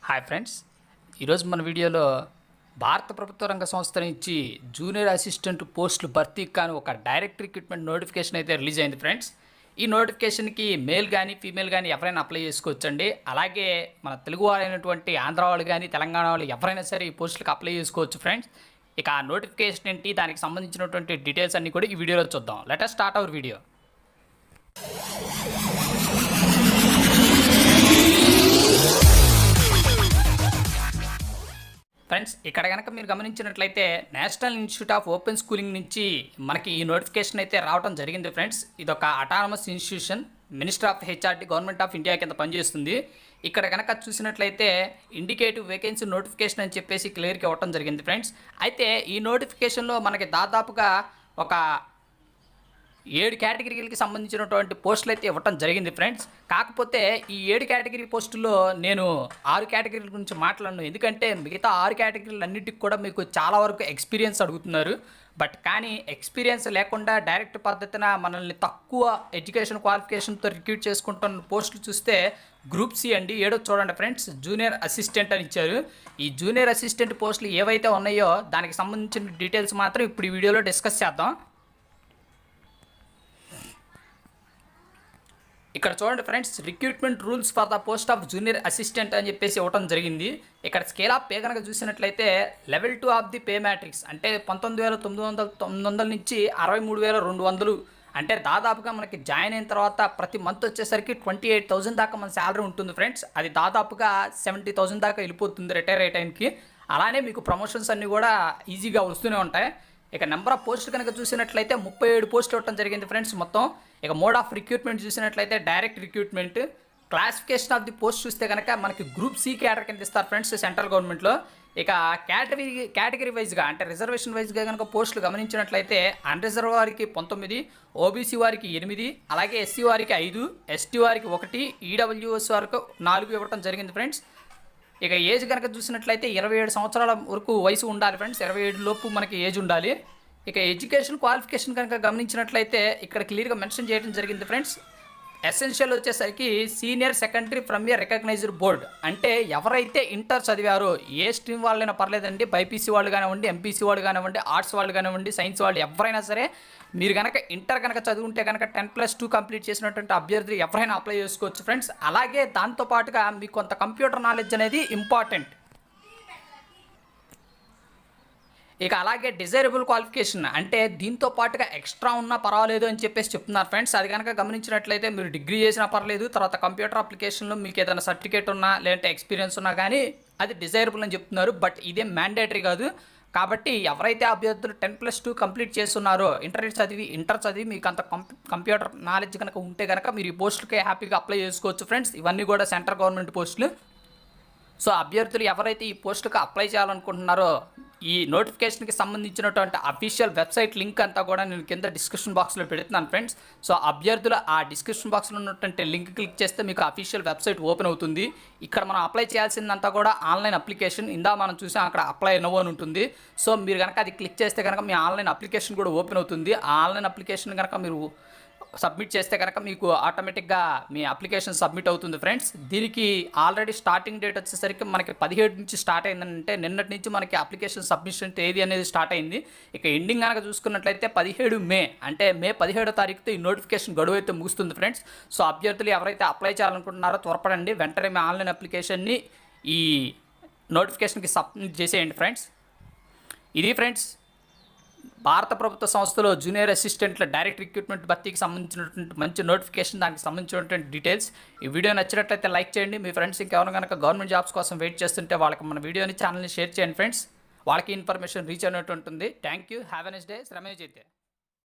Hi friends, ఈరోజు మన వీడియోలో భారత ప్రభుత్వ రంగ సంస్థ నుంచి జూనియర్ అసిస్టెంట్ పోస్టులు భర్తీకి కానీ ఒక డైరెక్ట్ రిక్రూట్మెంట్ నోటిఫికేషన్ అయితే రిలీజ్ అయింది ఫ్రెండ్స్. ఈ నోటిఫికేషన్కి మేల్ కానీ ఫీమేల్ కానీ ఎవరైనా అప్లై చేసుకోవచ్చండి. అలాగే మన తెలుగు వాళ్ళైనటువంటి ఆంధ్ర వాళ్ళు కానీ తెలంగాణ వాళ్ళు ఎవరైనా సరే ఈ పోస్టులకు అప్లై చేసుకోవచ్చు ఫ్రెండ్స్. ఇక ఆ నోటిఫికేషన్ ఏంటి, దానికి సంబంధించినటువంటి డీటెయిల్స్ అన్నీ కూడా ఈ వీడియోలో చూద్దాం. Let us start our video. Friends, ఇక్కడ కనుక మీరు గమనించినట్లయితే national institute of open schooling నుంచి మనకి ఈ నోటిఫికేషన్ అయితే రావడం జరిగింది ఫ్రెండ్స్. ఇది ఒక autonomous institution, minister of HRD, government of India కింద పనిచేస్తుంది. ఇక్కడ కనుక చూసినట్లయితే ఇండికేటివ్ వేకెన్సీ నోటిఫికేషన్ అని చెప్పేసి క్లియర్గా ఇవ్వడం జరిగింది ఫ్రెండ్స్. అయితే ఈ నోటిఫికేషన్లో మనకి దాదాపుగా ఒక 7 కేటగిరీలకి సంబంధించినటువంటి పోస్టులు అయితే ఇవ్వటం జరిగింది ఫ్రెండ్స్. కాకపోతే ఈ 7 కేటగిరీ పోస్టుల్లో నేను 6 కేటగిరీల గురించి మాట్లాడను, ఎందుకంటే మిగతా 6 కేటగిరీలు అన్నిటికి కూడా మీకు చాలా వరకు ఎక్స్పీరియన్స్ అడుగుతున్నారు. బట్ కానీ ఎక్స్పీరియన్స్ లేకుండా డైరెక్ట్ పద్ధతిన మనల్ని తక్కువ ఎడ్యుకేషన్ క్వాలిఫికేషన్తో రిక్రూట్ చేసుకుంటున్న పోస్టులు చూస్తే గ్రూప్ సి అండి. 7 చూడండి ఫ్రెండ్స్, జూనియర్ అసిస్టెంట్ అని ఇచ్చారు. ఈ జూనియర్ అసిస్టెంట్ పోస్టులు ఏవైతే ఉన్నాయో దానికి సంబంధించిన డీటెయిల్స్ మాత్రం ఇప్పుడు ఈ వీడియోలో డిస్కస్ చేద్దాం. ఇక్కడ చూడండి friends, recruitment rules for the post of junior assistant అని చెప్పేసి ఇవ్వడం జరిగింది. ఇక్కడ స్కేల్ ఆఫ్ పే కనుక చూసినట్లయితే level 2 of the pay matrix అంటే 19,900 నుంచి 63,200, అంటే దాదాపుగా మనకి జాయిన్ అయిన తర్వాత ప్రతి మంత్ వచ్చేసరికి 28,000 దాకా మన శాలరీ ఉంటుంది ఫ్రెండ్స్. అది దాదాపుగా 70,000 దాకా వెళ్ళిపోతుంది రిటైర్ అయ్యే టైంకి. అలానే మీకు ప్రమోషన్స్ అన్నీ కూడా ఈజీగా వస్తూనే ఉంటాయి. ఇక నెంబర్ ఆఫ్ పోస్టులు కనుక చూసినట్లయితే 37 పోస్టులు ఇవ్వడం జరిగింది ఫ్రెండ్స్ మొత్తం. ఇక మోడ్ ఆఫ్ రిక్రూట్మెంట్ చూసినట్లయితే direct recruitment. Classification of the post చూస్తే కనుక మనకి గ్రూప్ సి కేటగిరీ కింద ఇస్తారు ఫ్రెండ్స్ సెంట్రల్ గవర్నమెంట్లో. ఇక కేటగిరీ వైజ్గా అంటే రిజర్వేషన్ వైజ్గా కనుక పోస్టులు గమనించినట్లయితే అన్రిజర్వ్ వారికి 19, ఓబీసీ వారికి 8, అలాగే ఎస్సీ వారికి 5, ఎస్టీ వారికి 1, ఈడబ్ల్యూఎస్ వరకు 4 ఇవ్వడం జరిగింది ఫ్రెండ్స్. ఇక ఏజ్ కనుక చూసినట్లయితే 27 సంవత్సరాల వరకు వయసు ఉండాలి ఫ్రెండ్స్, 27 లోపు మనకి ఏజ్ ఉండాలి. ఇక ఎడ్యుకేషన్ క్వాలిఫికేషన్ కనుక గమనించినట్లయితే ఇక్కడ క్లియర్గా మెన్షన్ చేయడం జరిగింది ఫ్రెండ్స్. ఎసెన్షియల్ వచ్చేసరికి senior secondary from a recognized board, అంటే ఎవరైతే ఇంటర్ చదివారో ఏ స్ట్రీమ్ వాళ్ళైనా పర్లేదండి, బైపీసీ వాళ్ళు కానివ్వండి, ఎంపీసీ వాళ్ళు కానివ్వండి, ఆర్ట్స్ వాళ్ళు కానివ్వండి, సైన్స్ వాళ్ళు ఎవరైనా సరే మీరు కనుక ఇంటర్ కనుక చదువుంటే కనుక 10+2 కంప్లీట్ చేసినటువంటి అభ్యర్థులు ఎవరైనా అప్లై చేసుకోవచ్చు ఫ్రెండ్స్. అలాగే దాంతోపాటుగా మీకు కొంత కంప్యూటర్ నాలెడ్జ్ అనేది ఇంపార్టెంట్. ఇక అలాగే డిజైరబుల్ క్వాలిఫికేషన్ అంటే దీంతో పాటుగా ఎక్స్ట్రా ఉన్నా పర్వాలేదు అని చెప్పేసి చెప్తున్నారు ఫ్రెండ్స్. అది కనుక గమనించినట్లయితే మీరు డిగ్రీ చేసినా పర్లేదు, తర్వాత కంప్యూటర్ అప్లికేషన్లో మీకు ఏదైనా సర్టిఫికేట్ ఉన్నా లేదంటే ఎక్స్పీరియన్స్ ఉన్నా కానీ అది డిజైరబుల్ అని చెప్తున్నారు. బట్ ఇదే మ్యాండేటరీ కాదు. కాబట్టి ఎవరైతే అభ్యర్థులు 10+2 కంప్లీట్ చేస్తున్నారో ఇంటర్ చదివి మీకు అంత కంప్యూటర్ నాలెడ్జ్ కనుక ఉంటే కనుక మీరు ఈ పోస్టులకే హ్యాపీగా అప్లై చేసుకోవచ్చు ఫ్రెండ్స్. ఇవన్నీ కూడా సెంట్రల్ గవర్నమెంట్ పోస్టులు. సో అభ్యర్థులు ఎవరైతే ఈ పోస్టులకు అప్లై చేయాలనుకుంటున్నారో ఈ నోటిఫికేషన్కి సంబంధించినటువంటి అఫీషియల్ వెబ్సైట్ లింక్ అంతా కూడా నేను కింద డిస్క్రిప్షన్ బాక్స్లో పెడుతున్నాను ఫ్రెండ్స్. సో అభ్యర్థులు ఆ డిస్క్రిప్షన్ బాక్స్లో ఉన్నటువంటి లింక్ క్లిక్ చేస్తే మీకు అఫీషియల్ వెబ్సైట్ ఓపెన్ అవుతుంది. ఇక్కడ మనం అప్లై చేయాల్సిందంతా కూడా ఆన్లైన్ అప్లికేషన్. ఇందా మనం చూసాం అక్కడ అప్లై నో అని ఉంటుంది. సో మీరు కనుక అది క్లిక్ చేస్తే కనుక మీ ఆన్లైన్ అప్లికేషన్ కూడా ఓపెన్ అవుతుంది. ఆ ఆన్లైన్ అప్లికేషన్ కనుక మీరు సబ్మిట్ చేస్తే కనుక మీకు ఆటోమేటిక్గా మీ అప్లికేషన్ సబ్మిట్ అవుతుంది ఫ్రెండ్స్. దీనికి ఆల్రెడీ స్టార్టింగ్ డేట్ వచ్చేసరికి మనకి 17 నుంచి స్టార్ట్ అయిందంటే నిన్నటి నుంచి మనకి అప్లికేషన్ సబ్మిషన్ తేదీ అనేది స్టార్ట్ అయింది. ఇక ఎండింగ్ కనుక చూసుకున్నట్లయితే 17 మే, అంటే మే 17వ తారీఖుతో ఈ నోటిఫికేషన్ గడువు అయితే ముగుస్తుంది ఫ్రెండ్స్. సో అభ్యర్థులు ఎవరైతే అప్లై చేయాలనుకుంటున్నారో త్వరపడండి, వెంటనే మీ ఆన్లైన్ అప్లికేషన్ని ఈ నోటిఫికేషన్కి సబ్మిట్ చేసేయండి ఫ్రెండ్స్. ఇది ఫ్రెండ్స్ భారత ప్రభుత్వ సంస్థలో జూనియర్ అసిస్టెంట్ల డైరెక్ట్ రిక్రూట్మెంట్ భర్తీకి సంబంధించినటువంటి మంచి నోటిఫికేషన్, దానికి సంబంధించినటువంటి డీటెయిల్స్. ఈ వీడియో నచ్చినట్లయితే లైక్ చేయండి. మీ ఫ్రెండ్స్ ఇంకెవరైనా కనుక గవర్నమెంట్ జాబ్స్ కోసం వెయిట్ చేస్తుంటే వాళ్ళకి మన వీడియోని ఛానల్ని షేర్ చేయండి ఫ్రెండ్స్. వాళ్ళకి ఇన్ఫర్మేషన్ రీచ్ అయినట్టు ఉంటుంది. Thank you, have a nice day. శ్రమే చేతే.